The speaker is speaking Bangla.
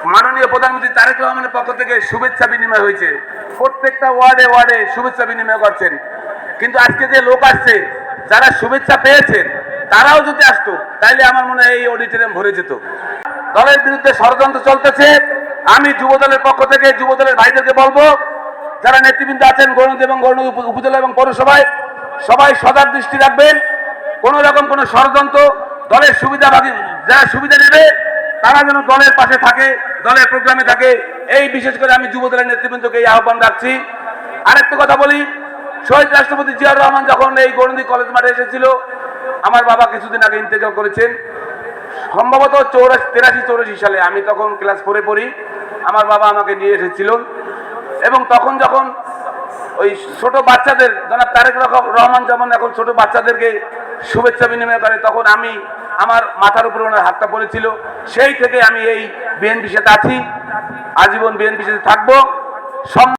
মাননীয় প্রধানমন্ত্রী তারেক রহমানের পক্ষ থেকে শুভেচ্ছা বিনিময় হয়েছে, প্রত্যেকটা ওয়ার্ডে ওয়ার্ডে শুভেচ্ছা বিনিময় করছেন। কিন্তু আজকে যে লোক আসছে যারা শুভেচ্ছা পেয়েছেন তারাও যদি আসতো তাইলে আমার মনে হয় এই অডিটোরিয়াম ভরে যেত। দলের বিরুদ্ধে ষড়যন্ত্র চলতেছে। আমি যুবদলের পক্ষ থেকে যুবদলের ভাইদেরকে বলবো, যারা নেতৃবৃন্দ আছেন গৌরনদী এবং গৌরনদী উপজেলা এবং পৌরসভায়, সবাই সজাগ দৃষ্টি রাখবেন। কোন রকম কোন ষড়যন্ত্র, দলের সুবিধাবাদী যারা সুবিধা নেবে তারা যেন দলের পাশে থাকে, দলের প্রোগ্রামে থাকে, এই বিশেষ করে আমি যুবদলের নেতৃবৃন্দকে এই আহ্বান রাখছি। আরেকটা কথা বলি, শহীদ রাষ্ট্রপতি জিয়াউর রহমান যখন এই গৌরনদী কলেজ মাঠে এসেছিল, আমার বাবা কিছুদিন আগে ইন্তেকাল করেছেন, সম্ভবত 83-84 সালে। আমি তখন ক্লাস 4-এ পড়ি। আমার বাবা আমাকে নিয়ে এসেছিল এবং তখন যখন ওই ছোট বাচ্চাদের, জনাব তারেক রহমান যেমন এখন ছোট বাচ্চাদেরকে শুভেচ্ছা বিনিময় করে, তখন আমি আমার মাথার উপরে ওনার হাতটা পড়েছিল। সেই থেকে আমি এই বিএনপির সাথে আছি, আজীবন বিএনপির সাথে থাকবো।